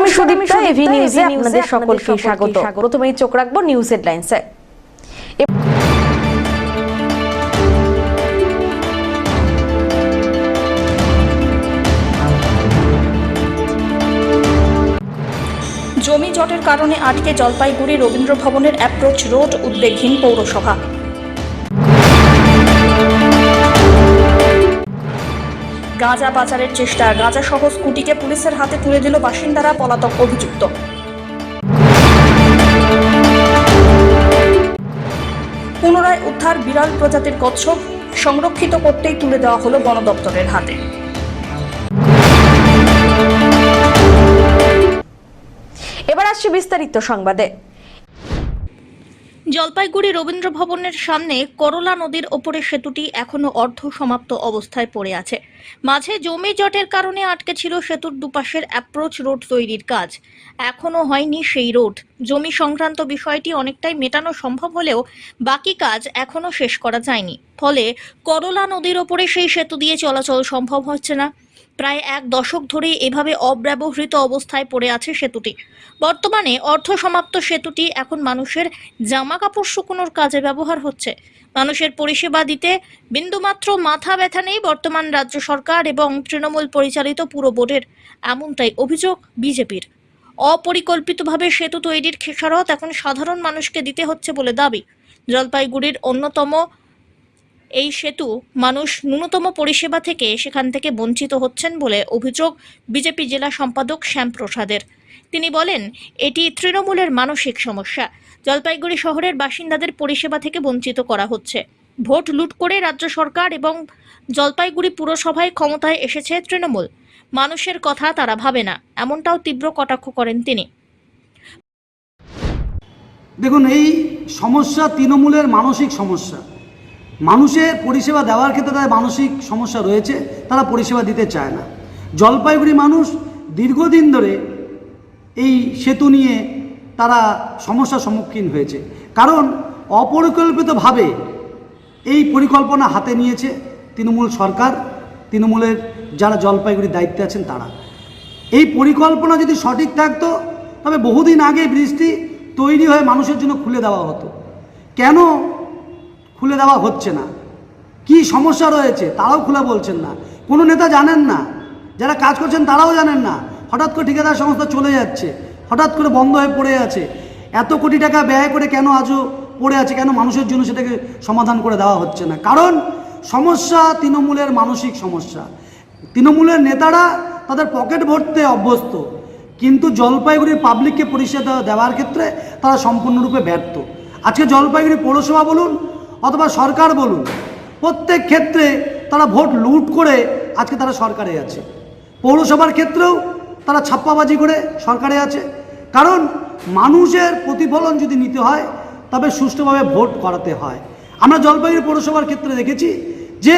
আমি সুদীপ্তা, এভি নিউজে আপনাদের সকলকে স্বাগত। প্রথমেই চোখ রাখবো নিউজ হেডলাইন্সে। জমি জটের কারণে আটকে জলপাইগুড়ি রবীন্দ্র ভবনের অ্যাপ্রোচ রোড, উদ্বেগহীন পৌরসভা। গাঁজা পাচারের চেষ্টা, গাঁজা সহ স্কুটিকে পুলিশের হাতে তুলে দিল বাসিন্দারা, পলাতক অভিযুক্ত। পুনরায় উদ্ধার বিরল প্রজাতির কচ্ছপ, সংরক্ষিত করতেই তুলে দেওয়া হলো বন দপ্তরের হাতে। এবার আসছে বিস্তারিত সংবাদে। জলপাইগুড়ি রবীন্দ্র ভবনের সামনে করলা নদীর ওপরে সেতুটি এখনো অর্ধ সমাপ্ত অবস্থায় পড়ে আছে। মাঝে জমি জটের কারণে আটকে ছিল সেতুর দুপাশের অ্যাপ্রোচ রোড তৈরির কাজ। এখনো হয়নি সেই রোড। জমি সংক্রান্ত বিষয়টি অনেকটাই মেটানো সম্ভব হলেও বাকি কাজ এখনো শেষ করা যায়নি। ফলে করলা নদীর ওপরে সেই সেতু দিয়ে চলাচল সম্ভব হচ্ছে না। প্রায় এক দশক ধরে এভাবে অব্যবহৃত অবস্থায় পড়ে আছে সেতুটি। বর্তমানে অর্ধ সমাপ্ত সেতুটি এখন মানুষের জামা কাপড় শুকোনোর কাজে ব্যবহার হচ্ছে। মানুষের পরিষেবা দিতে বিন্দুমাত্র মাথা ব্যথা নেই বর্তমান রাজ্য সরকার এবং তৃণমূল পরিচালিত পুর বোর্ডের, এমনটাই অভিযোগ বিজেপির। অপরিকল্পিতভাবে সেতু তৈরির খেসারত এখন সাধারণ মানুষকে দিতে হচ্ছে বলে দাবি। জলপাইগুড়ির অন্যতম এই সেতু মানুষ ন্যূনতম পরিষেবা থেকে সেখান থেকে বঞ্চিত হচ্ছেন বলে অভিযোগ বিজেপি জেলা সম্পাদক শ্যামপ্রসাদের। তিনি বলেন, এটি তৃণমূলের মানসিক সমস্যা। জলপাইগুড়ি শহরের বাসিন্দাদের পরিষেবা থেকে বঞ্চিত করা হচ্ছে। ভোট লুট করে রাজ্য সরকার এবং জলপাইগুড়ি পুরসভায় ক্ষমতায় এসেছে তৃণমূল। মানুষের কথা তারা ভাবে না, এমনটাও তীব্র কটাক্ষ করেন তিনি। দেখুন, এই সমস্যা তৃণমূলের মানসিক সমস্যা। মানুষের পরিষেবা দেওয়ার ক্ষেত্রে তাদের মানসিক সমস্যা রয়েছে, তারা পরিষেবা দিতে চায় না। জলপাইগুড়ি মানুষ দীর্ঘদিন ধরে এই সেতু নিয়ে তারা সমস্যার সম্মুখীন হয়েছে, কারণ অপরিকল্পিতভাবে এই পরিকল্পনা হাতে নিয়েছে তৃণমূল সরকার, তৃণমূলের যারা জলপাইগুড়ির দায়িত্বে আছেন তারা। এই পরিকল্পনা যদি সঠিক থাকতো তবে বহুদিন আগে ব্রিজটি তৈরি হয়ে মানুষের জন্য খুলে দেওয়া হতো। কেন খুলে দেওয়া হচ্ছে না, কি সমস্যা রয়েছে তারাও খুলে বলছেন না। কোনো নেতা জানেন না, যারা কাজ করছেন তারাও জানেন না। হঠাৎ করে ঠিকাদার সংস্থা চলে যাচ্ছে, হঠাৎ করে বন্ধ হয়ে পড়ে আছে। এত কোটি টাকা ব্যয় করে কেন আজও পড়ে আছে, কেন মানুষের জন্য সেটাকে সমাধান করে দেওয়া হচ্ছে না? কারণ সমস্যা তৃণমূলের মানসিক সমস্যা। তৃণমূলের নেতারা তাদের পকেট ভরতে অভ্যস্ত, কিন্তু জলপাইগুড়ির পাবলিককে পরিষেবা দেওয়ার ক্ষেত্রে তারা সম্পূর্ণরূপে ব্যর্থ। আজকে জলপাইগুড়ি পৌরসভা বলুন অথবা সরকার বলুন, প্রত্যেক ক্ষেত্রে তারা ভোট লুট করে আজকে তারা সরকারে আছে। পৌরসভার ক্ষেত্রেও তারা ছাপ্পাবাজি করে সরকারে আছে। কারণ মানুষের প্রতিফলন যদি নিতে হয় তবে সুষ্ঠুভাবে ভোট করাতে হয়। আমরা জলপাইগুড়ি পৌরসভার ক্ষেত্রে দেখেছি যে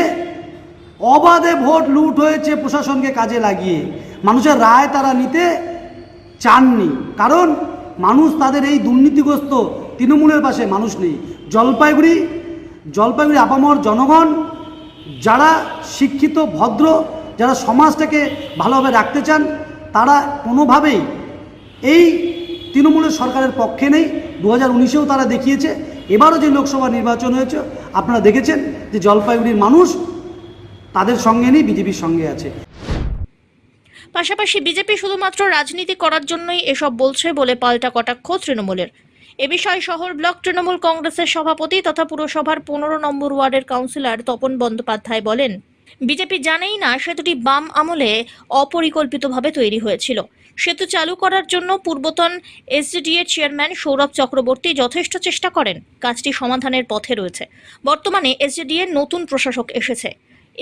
অবাধে ভোট লুট হয়েছে প্রশাসনকে কাজে লাগিয়ে। মানুষের রায় তারা নিতে চাননি, কারণ মানুষ তাদের এই দুর্নীতিগ্রস্ত তৃণমূলের পাশে মানুষ নেই। জলপাইগুড়ি আপামর জনগণ যারা শিক্ষিত, ভদ্র, যারা সমাজটাকে ভালোভাবে রাখতে চান, তারা কোনোভাবেই এই তৃণমূলের সরকারের পক্ষে নেই। 2019-এও তারা দেখিয়েছে, এবারও যে লোকসভা নির্বাচন হয়েছে আপনারা দেখেছেন যে জলপাইগুড়ির মানুষ তাদের সঙ্গে নেই, বিজেপির সঙ্গে আছে। পাশাপাশি বিজেপি শুধুমাত্র রাজনীতি করার জন্যই এসব বলছে বলে পাল্টা কটাক্ষ তৃণমূলের। এ বিষয়ে শহর ব্লক তৃণমূল কংগ্রেসের সভাপতি তথা পুরসভার 15 নম্বর ওয়ার্ডের কাউন্সিলর তপন বন্দ্যোপাধ্যায় বলেন, বিজেপি জানেই না সেতুটি বাম আমলে অপরিকল্পিতভাবে তৈরি হয়েছিল। সেতু চালু করার জন্য পূর্বতন এসডিডিএ চেয়ারম্যান সৌরভ চক্রবর্তী যথেষ্ট চেষ্টা করেন। কাজটি সমাধানের পথে রয়েছে। বর্তমানে এসডিডিএ নতুন প্রশাসক এসেছে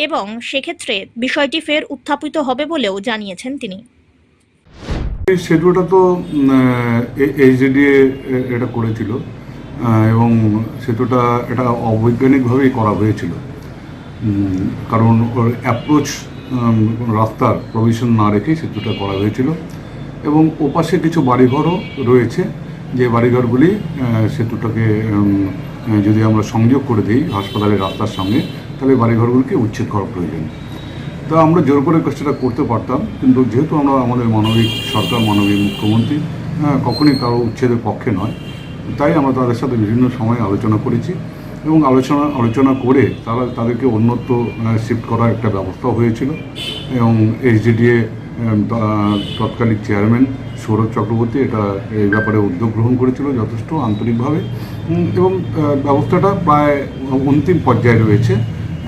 এবং সেক্ষেত্রে বিষয়টি ফের উত্থাপিত হবে বলেও জানিয়েছেন তিনি। সেতুটা তো এইচডিডিএ এটা করেছিল এবং সেতুটা এটা অবৈজ্ঞানিকভাবেই করা হয়েছিল, কারণ ওর অ্যাপ্রোচ রাস্তার প্রভিশন না রেখে সেতুটা করা হয়েছিল এবং ওপাশে কিছু বাড়িঘরও রয়েছে, যে বাড়িঘরগুলি সেতুটাকে যদি আমরা সংযোগ করে দিই হাসপাতালের রাস্তার সঙ্গে, তাহলে বাড়িঘরগুলিকে উচ্ছেদ করা প্রয়োজন। তো আমরা জোর করে সেটা করতে পারতাম, কিন্তু যেহেতু আমরা আমাদের মানবিক সরকার, মানবিক মুখ্যমন্ত্রী কখনই কারো উচ্ছেদের পক্ষে নয়, তাই আমরা তাদের সাথে বিভিন্ন সময় আলোচনা করেছি এবং আলোচনা করে তাদেরকে অন্যত্র শিফট করার একটা ব্যবস্থা হয়েছিল এবং এইচডিডিএ তৎকালীন চেয়ারম্যান সৌরভ চক্রবর্তী এই ব্যাপারে উদ্যোগ গ্রহণ করেছিল যথেষ্ট আন্তরিকভাবে এবং ব্যবস্থাটা প্রায় অন্তিম পর্যায়ে রয়েছে।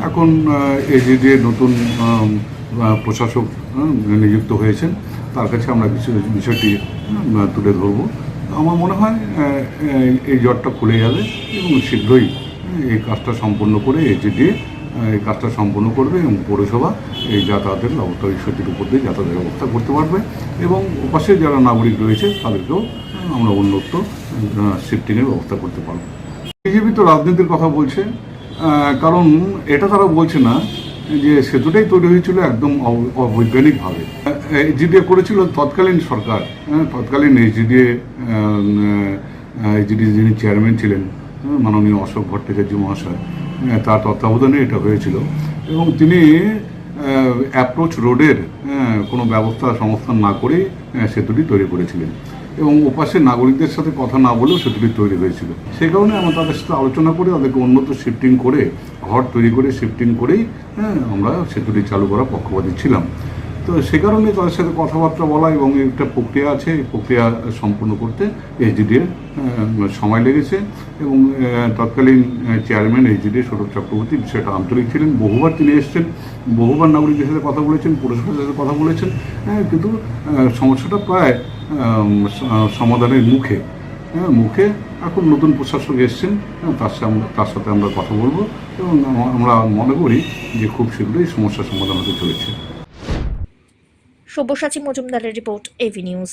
এখন এইচডিডিএ নতুন প্রশাসক নিযুক্ত হয়েছেন, তার কাছে আমরা বিষয়টি তুলে ধরব। আমার মনে হয় এই জটটা খুলে যাবে এবং শীঘ্রই এই কাজটা সম্পন্ন করে এইচডিডিএ এই কাজটা সম্পন্ন করবে এবং পৌরসভা এই যাতায়াতের ব্যবস্থা, এই সেতুর উপর দিয়ে যাতায়াতের ব্যবস্থা করতে পারবে এবং ওপাশে যারা নাগরিক রয়েছে তাদেরকেও আমরা অন্যত্র শিফটিংয়ের ব্যবস্থা করতে পারবো। বিজেপি তো রাজনীতির কথা বলছে, কারণ এটা তারা বলছে না যে সেতুটাই তৈরি হয়েছিল একদম অবৈজ্ঞানিকভাবে। এইচডিডিএ করেছিল তৎকালীন সরকার, তৎকালীন এইচডিডিএ যিনি চেয়ারম্যান ছিলেন মাননীয় অশোক ভট্টাচার্য মহাশয়, তার তত্ত্বাবধানে এটা হয়েছিল এবং তিনি অ্যাপ্রোচ রোডের কোনো ব্যবস্থা সংস্থান না করে সেতুটি তৈরি করেছিলেন এবং ওপাশে নাগরিকদের সাথে কথা না বলেও সেতুটি তৈরি হয়েছিল। সেই কারণে আমরা তাদের সাথে আলোচনা করে তাদেরকে উন্নত শিফটিং করে ঘর তৈরি করে শিফটিং করেই আমরা সেতুটি চালু করার পক্ষপাতী ছিলাম। তো সে কারণে তাদের সাথে কথাবার্তা বলা এবং একটা প্রক্রিয়া আছে, এই প্রক্রিয়া সম্পূর্ণ করতে এইচডিডিএ সময় লেগেছে এবং তৎকালীন চেয়ারম্যান এইচডিডিএ সৌরভ চক্রবর্তী বিষয়টা আন্তরিক ছিলেন। বহুবার তিনি এসেছেন, বহুবার নাগরিকদের সাথে কথা বলেছেন, পৌরসভার সাথে কথা বলেছেন, কিন্তু সমস্যাটা প্রায় সমাধানের মুখে। এখন নতুন প্রশাসক এসছেন, তার সাথে আমরা কথা বলবো এবং আমরা মনে করি যে খুব শীঘ্রই সমস্যার সমাধান হতে চলেছে। সব্যসাচী মজুমদারের রিপোর্ট, এভি নিউজ।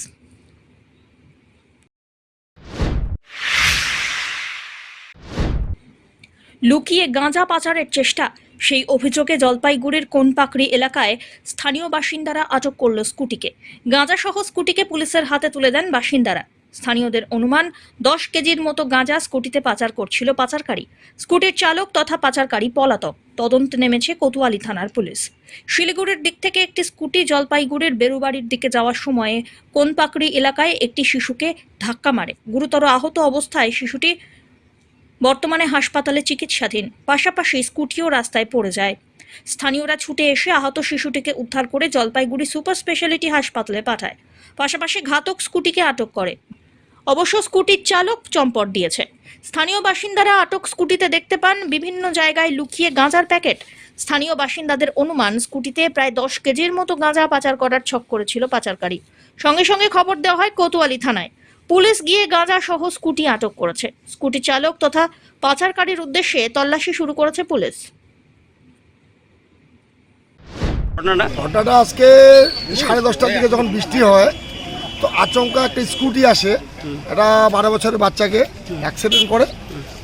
লুকিয়ে গাঁজা পাচারের চেষ্টা, সেই অভিযোগে জলপাইগুড়ির কোনপাকড়ি এলাকায় স্থানীয় বাসিন্দারা আটক করল স্কুটিকে। গাঁজা সহ স্কুটিকে পুলিশের হাতে তুলে দেন বাসিন্দারা। স্থানীয়দের অনুমান 10 কেজির মতো গাঁজা স্কুটিতে পাচার করছিল পাচারকারী। স্কুটির চালক তথা পাচারকারী পলাতক। তদন্তে নেমেছে কোতোয়ালি থানার পুলিশ। শিলিগুড়ির দিক থেকে একটি স্কুটি জলপাইগুড়ির বেরুবাড়ির দিকে যাওয়ার সময়ে কোনপাকড়ি এলাকায় একটি শিশুকে ধাক্কা মারে। গুরুতর আহত অবস্থায় শিশুটি বর্তমানে হাসপাতালে চিকিৎসাধীন। পাশাপাশি স্কুটিও রাস্তায় পড়ে যায়। স্থানীয়রা ছুটে এসে আহত শিশুটিকে উদ্ধার করে জলপাইগুড়ি সুপার স্পেশালিটি হাসপাতালে পাঠায়। পাশাপাশি ঘাতক স্কুটিকে আটক করে। অবশ্য স্কুটির চালক চম্পট দিয়েছে। স্থানীয় বাসিন্দারা আটক স্কুটিতে দেখতে পান বিভিন্ন জায়গায় লুকিয়ে গাঁজার প্যাকেট। স্থানীয় বাসিন্দাদের অনুমান স্কুটিতে প্রায় 10 কেজির মতো গাঁজা পাচার করার ছক করেছিল পাচারকারী। সঙ্গে সঙ্গে খবর দেওয়া হয় কোতোয়ালি থানায়। পুলিশ গিয়ে গাঁজা সহ স্কুটি আটক করেছে। স্কুটি চালক তথা পাচারকারীর উদ্দেশ্যে তল্লাশি শুরু করেছে পুলিশ। ঘটনাটা আজকে 10:30টার দিকে যখন বৃষ্টি হয় তো আচমকা একটা স্কুটি আসে, একটা 12 বছরের বাচ্চাকে অ্যাক্সিডেন্ট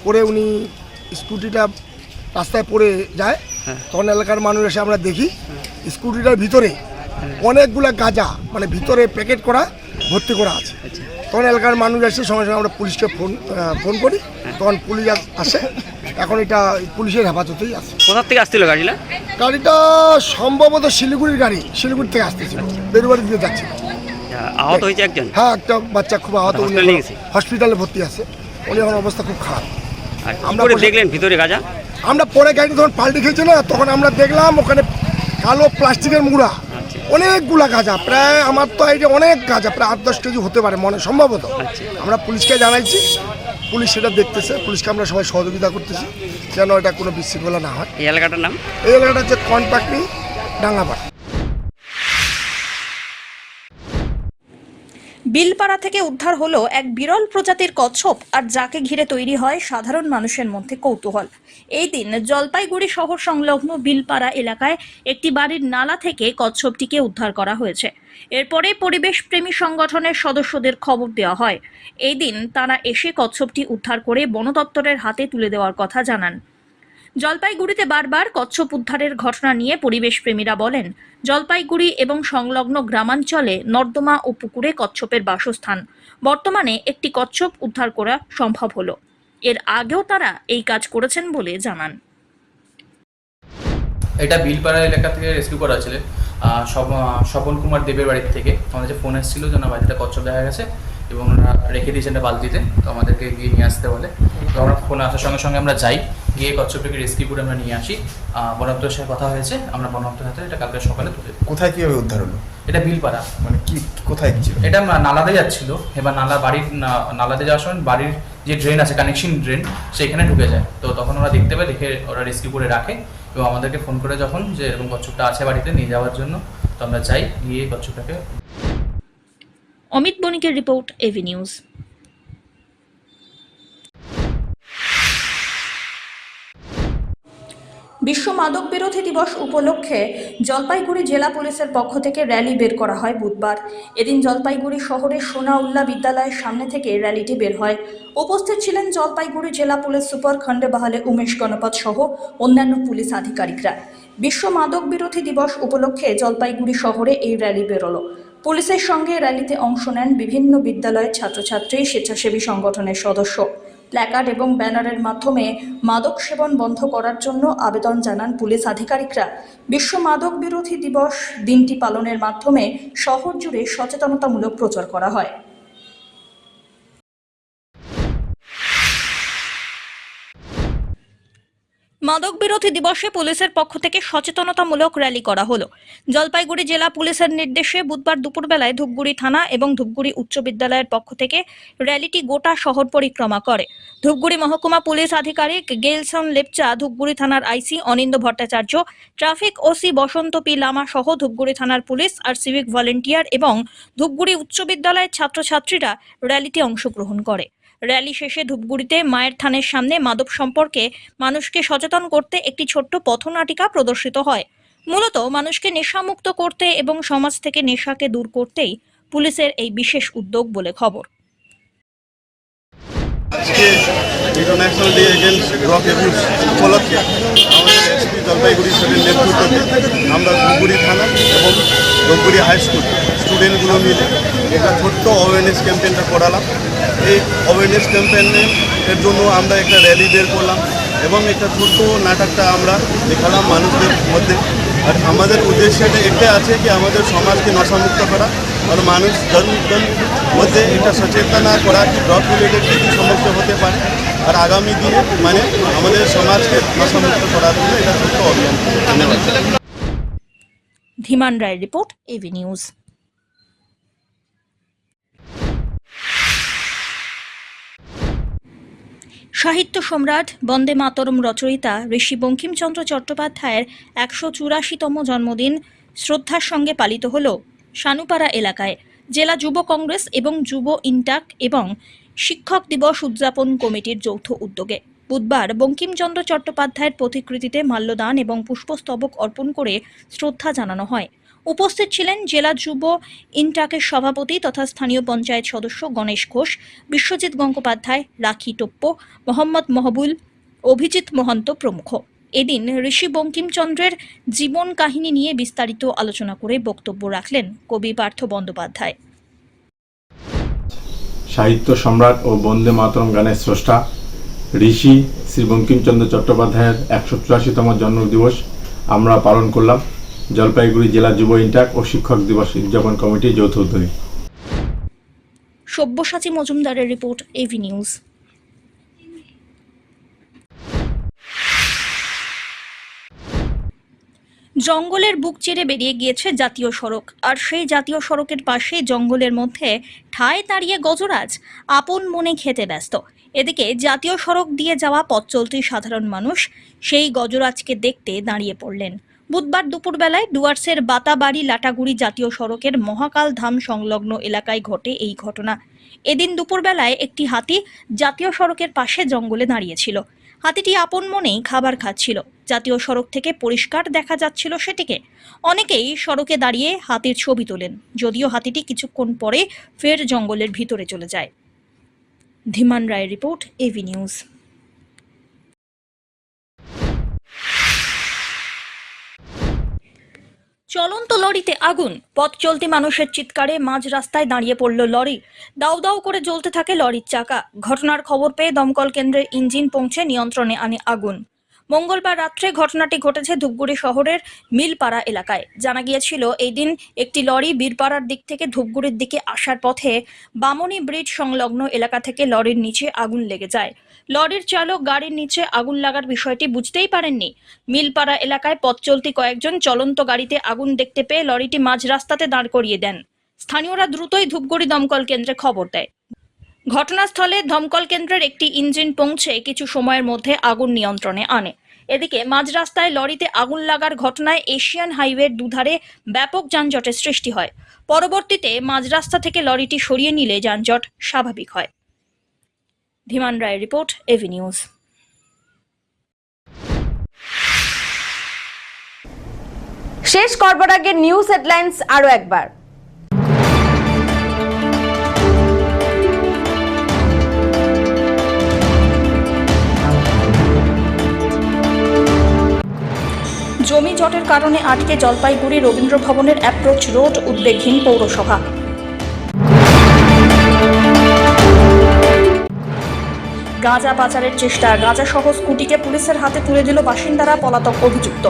করে উনি স্কুটিটা রাস্তায় পড়ে যায়। তখন এলাকার মানুষ এসে আমরা দেখি স্কুটিটার ভিতরে অনেকগুলা গাঁজা, মানে ভিতরে প্যাকেট করা ভর্তি করা আছে। তখন এলাকার মানুষ এসে সঙ্গে সঙ্গে আমরা পুলিশকে ফোন করি, তখন পুলিশ আসে। এখন এটা পুলিশের হেফাজতেই আছে। কোথা থেকে আসছিল গাড়িটা? গাড়িটা সম্ভবত শিলিগুড়ির গাড়ি, শিলিগুড়ি থেকে আসতেছিল, বেরুবাড়ি দিয়ে যাচ্ছে। আহত হয়েছে একজন? হ্যাঁ, একটা বাচ্চা খুব আহত, হসপিটালে ভর্তি আছে। উনি এখন অবস্থা খুব খারাপ। আমরা দেখলেন ভিতরে গাঁজা? আমরা পরে গাড়িটা যখন পাল্টে খেয়েছে না, তখন আমরা দেখলাম ওখানে কালো প্লাস্টিকের মুড়া অনেকগুলা গাঁজা, প্রায় আমার তো আইডিয়া অনেক গাঁজা, প্রায় 8-10 কেজি হতে পারে মনে সম্ভবত। আমরা পুলিশকে জানাইছি, পুলিশ সেটা দেখতেছে। পুলিশকে আমরা সবাই সহযোগিতা করতেছি যেন এটা কোনো বিশৃঙ্খলা না হয়। এই এলাকাটার নাম? এই এলাকাটা হচ্ছে কোনপাকড়ি ডাঙ্গাপাড়া। বিলপাড়া থেকে উদ্ধার হলো এক বিরল প্রজাতির কচ্ছপ, আর যাকে ঘিরে তৈরি হয় সাধারণ মানুষের মধ্যে কৌতূহল। এই দিন জলপাইগুড়ি শহর সংলগ্ন বিলপাড়া এলাকায় একটি বাড়ির নালা থেকে কচ্ছপটিকে উদ্ধার করা হয়েছে। এরপরে পরিবেশ প্রেমী সংগঠনের সদস্যদের খবর দেওয়া হয়। এই দিন তারা এসে কচ্ছপটি উদ্ধার করে বন দপ্তরের হাতে তুলে দেওয়ার কথা জানান। জলপাইগুড়িতে বারবার কচ্ছপ উদ্ধারের ঘটনা নিয়ে পরিবেশ প্রেমীরা বলেন, জলপাইগুড়ি এবং সংলগ্ন গ্রামাঞ্চলে নর্দমা ও পুকুরে কচ্ছপের বাসস্থান। বর্তমানে একটি কচ্ছপ উদ্ধার করা সম্ভব হলো। এর আগেও তারা এই কাজ করেছেন বলে জানান। এটা বিলপাড়া এলাকা থেকে রেস্কিউ করা হয়েছিল স্বপন কুমার দেবের বাড়ির থেকে। আমাদের যে ফোন এসেছিলো যে ওনার বাড়িতে কচ্ছপ দেখা গেছে এবং ওনারা রেখে দিয়েছেন একটা বালতিতে, তো আমাদেরকে গিয়ে নিয়ে আসতে বলে। তো আমরা ফোন আসার সঙ্গে সঙ্গে আমরা যাই, গিয়ে কচ্ছপটাকে রেস্কিউ করে আমরা নিয়ে আসি। বনদপ্তরের সাথে কথা হয়েছে, আমরা বনদপ্তরের হাতে এটা কালকে সকালে তুলে দিই। কোথায় কীভাবে উদ্ধার হলো? এটা বিলপাড়া, মানে কি কোথায় কি ছিল? এটা নালাতে যাচ্ছিল, এবার নালাতে যাওয়ার সময় বাড়ির যে ড্রেন আছে, কানেকশন ড্রেন, সেখানে ঢুকে যায়। তো তখন ওরা দেখতে পায়, দেখে ওরা রেস্কিউ করে রাখে এবং আমাদেরকে ফোন করে যখন যে এরকম কচ্ছপটা আছে বাড়িতে নিয়ে যাওয়ার জন্য, তো আমরা যাই, গিয়ে কচ্ছপটাকে। অমিত বণিকের রিপোর্ট, এভি নিউজ। বিশ্ব মাদক বিরোধী দিবস উপলক্ষে জলপাইগুড়ি জেলা পুলিশের পক্ষ থেকে র্যালি বের করা হয় বুধবার। এদিন জলপাইগুড়ি শহরের সোনাউল্লা বিদ্যালয়ের সামনে থেকে র্যালিটি বের হয়। উপস্থিত ছিলেন জলপাইগুড়ি জেলা পুলিশ সুপার খণ্ডেবাহালে উমেশ গণপত সহ অন্যান্য পুলিশ আধিকারিকরা। বিশ্ব মাদক বিরোধী দিবস উপলক্ষে জলপাইগুড়ি শহরে এই র্যালি বেরোলো। পুলিশের সঙ্গে র্যালিতে অংশ নেন বিভিন্ন বিদ্যালয়ের ছাত্রছাত্রী, স্বেচ্ছাসেবী সংগঠনের সদস্য। প্ল্যাকার্ড এবং ব্যানারের মাধ্যমে মাদক সেবন বন্ধ করার জন্য আবেদন জানান পুলিশ আধিকারিকরা। বিশ্ব মাদক বিরোধী দিবস দিনটি পালনের মাধ্যমে শহর জুড়ে সচেতনতামূলক প্রচার করা হয়। মাদক বিরোধী দিবসে পুলিশের পক্ষ থেকে সচেতনতামূলক র্যালি করা হলো। জলপাইগুড়ি জেলা পুলিশের নির্দেশে বুধবার দুপুরবেলায় ধূপগুড়ি থানা এবং ধূপগুড়ি উচ্চ বিদ্যালয়ের পক্ষ থেকে র্যালিটি গোটা শহর পরিক্রমা করে। ধূপগুড়ি মহকুমা পুলিশ আধিকারিক গেলসন লেপচা, ধূপগুড়ি থানার আইসি অনিন্দ ভট্টাচার্য, ট্রাফিক ওসি বসন্ত পি লামা সহ ধূপগুড়ি থানার পুলিশ আর সিভিক ভলেন্টিয়ার এবং ধূপগুড়ি উচ্চ বিদ্যালয়ের ছাত্রছাত্রীরা র্যালিতে অংশগ্রহণ করে। র্যালি শেষে ধূপগুড়িতে মায়ের থানের সামনে মাদক সম্পর্কে মানুষকে সচেতন করতে একটি ছোট্ট পথনাটিকা প্রদর্শিত হয়। মূলত মানুষকে নেশামুক্ত করতে এবং সমাজ থেকে নেশাকে দূর করতেই পুলিশের এই বিশেষ উদ্যোগ বলে খবর। International day against drug abuse উপলক্ষে আমাদের এসপি জলপাইগুড়ি স্যারের নেতৃত্বে আমরা ধূপগুড়ি থানা এবং ধূপগুড়ি হাই স্কুল স্টুডেন্টগুলো মিলে একটা ছোট্ট অ্যাওয়ারনেস ক্যাম্পেইনটা করালাম। এই অ্যাওয়ারনেস ক্যাম্পেইনের জন্য আমরা একটা র্যালি বের করলাম এবং একটা ছোট্ট নাটকটা আমরা দেখালাম মানুষদের মধ্যে। আর আমাদের উদ্দেশ্যটা এটাই আছে কি আমাদের সমাজকে নেশামুক্ত করা আর মানুষ জনগণের মধ্যে একটা সচেতনা করা কি ড্রাগ রিলেটেড কী কী সমস্যা হতে পারে আর আগামী দিনে মানে আমাদের সমাজকে নেশামুক্ত করার জন্য এটা ছোট্ট অভিযান। ধন্যবাদ। ধীমান রায়ের রিপোর্ট, এভি নিউজ। সাহিত্য সম্রাট বন্দে মাতরম রচয়িতা ঋষি বঙ্কিমচন্দ্র চট্টোপাধ্যায়ের ১৮৪তম জন্মদিন শ্রদ্ধার সঙ্গে পালিত হল সানুপাড়া এলাকায়। জেলা যুব কংগ্রেস এবং যুব ইন্টাক এবং শিক্ষক দিবস উদযাপন কমিটির যৌথ উদ্যোগে বুধবার বঙ্কিমচন্দ্র চট্টোপাধ্যায়ের প্রতিকৃতিতে মাল্যদান এবং পুষ্পস্তবক অর্পণ করে শ্রদ্ধা জানানো হয়। উপস্থিত ছিলেন জেলা যুব ইন্টাকের সভাপতি তথা স্থানীয় পঞ্চায়েত সদস্য গণেশ ঘোষ, বিশ্বজিৎ গঙ্গোপাধ্যায়, রাখি টোপ্পো, মোহাম্মদ মহবুল, অভিজিৎ মহন্ত প্রমুখ। এদিন ঋষি বঙ্কিমচন্দ্রের জীবন কাহিনী নিয়ে বিস্তারিত আলোচনা করে বক্তব্য রাখলেন কবি পার্থ বন্দ্যোপাধ্যায়। সাহিত্য সম্রাট ও বন্দে মাতরম গানের স্রষ্টা ঋষি শ্রী বঙ্কিমচন্দ্র চট্টোপাধ্যায়ের ১৮৪তম জন্মদিবস আমরা পালন করলাম জলপাইগুড়ি জেলা যুব ইন্টাক ও শিক্ষক দিবস উদযাপন কমিটির যৌথ উদ্যোগে। সব্যসাচী মজুমদারের রিপোর্ট, এভি নিউজ। জঙ্গলের বুক চিরে বেরিয়ে গিয়েছে জাতীয় সড়ক, আর সেই জাতীয় সড়কের পাশে জঙ্গলের মধ্যে ঠায় দাঁড়িয়ে গজরাজ আপন মনে খেতে ব্যস্ত। এদিকে জাতীয় সড়ক দিয়ে যাওয়া পথ চলতি সাধারণ মানুষ সেই গজরাজকে দেখতে দাঁড়িয়ে পড়লেন। বুধবার দুপুরবেলায় ডুয়ার্সের বাতাবাড়ি লাটাগুড়ি জাতীয় সড়কের মহাকাল ধাম সংলগ্ন এলাকায় ঘটে এই ঘটনা। এদিন দুপুরবেলায় একটি হাতি জাতীয় সড়কের পাশে জঙ্গলে দাঁড়িয়েছিল। হাতিটি আপন মনেই খাবার খাচ্ছিল। জাতীয় সড়ক থেকে পরিষ্কার দেখা যাচ্ছিল সেটিকে। অনেকেই সড়কে দাঁড়িয়ে হাতির ছবি তোলেন, যদিও হাতিটি কিছুক্ষণ পরে ফের জঙ্গলের ভিতরে চলে যায়। ধীমান রায়ের রিপোর্ট, এভি নিউজ। চলন্ত লরিতে আগুন, পথ চলতি মানুষের চিৎকারে মাঝ রাস্তায় দাঁড়িয়ে পড়ল লরি। দাউ দাউ করে জ্বলতে থাকে লরির চাকা। ঘটনার খবর পেয়ে দমকল কেন্দ্রের ইঞ্জিন পৌঁছে নিয়ন্ত্রণে আনে আগুন। মঙ্গলবার রাত্রে ঘটনাটি ঘটেছে ধূপগুড়ি শহরের মিলপাড়া এলাকায়। জানা গিয়েছিল এই দিন একটি লরি বীরপাড়ার দিক থেকে ধূপগুড়ির দিকে আসার পথে বামনী ব্রিজ সংলগ্ন এলাকা থেকে লরির নিচে আগুন লেগে যায়। লরির চালক গাড়ির নিচে আগুন লাগার বিষয়টি বুঝতেই পারেননি। মিলপাড়া এলাকায় পথ চলতি কয়েকজন চলন্ত গাড়িতে আগুন দেখতে পেয়ে লরিটি মাঝ রাস্তাতে দাঁড় করিয়ে দেন। স্থানীয়রা দ্রুতই ধূপগুড়ি দমকল কেন্দ্রে খবর দেয়। ঘটনাস্থলে দমকল কেন্দ্রের একটি ইঞ্জিন পৌঁছে কিছু সময়ের মধ্যে আগুন নিয়ন্ত্রণে আনে। এদিকে মাঝ রাস্তায় লরিতে আগুন লাগার ঘটনায় এশিয়ান হাইওয়ের দুধারে ব্যাপক যানজটের সৃষ্টি হয়। পরবর্তীতে মাঝ রাস্তা থেকে লরিটি সরিয়ে নিলে যানজট স্বাভাবিক হয়। ধীমান রায়ের রিপোর্ট, এভি নিউজ। শেষ করবার আগে নিউজ হেডলাইন্স আরো একবার। জমি জটের কারণে আটকে জলপাইগুড়ি রবীন্দ্র ভবনের অ্যাপ্রোচ রোড, উদ্বেগহীন পৌরসভা। গাঁজা পাচারের চেষ্টা, গাঁজা সহ স্কুটিকে পুলিশের হাতে তুলে দিল বাসিন্দারা, পলাতক অভিযুক্ত।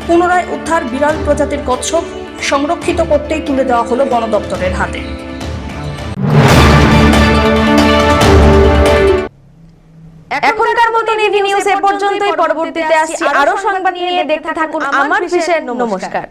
পুনরায় উদ্ধার বিরল প্রজাতির কচ্ছপ, সংরক্ষিত করতেই তুলে দেওয়া হলো বন দপ্তরের হাতে। এখনকার মতন এভি নিউজ এ পর্যন্তই। পরবর্তীতে আসছি আরো সংবাদ নিয়ে। দেখতে থাকুন আমার বিশেষ। নমস্কার।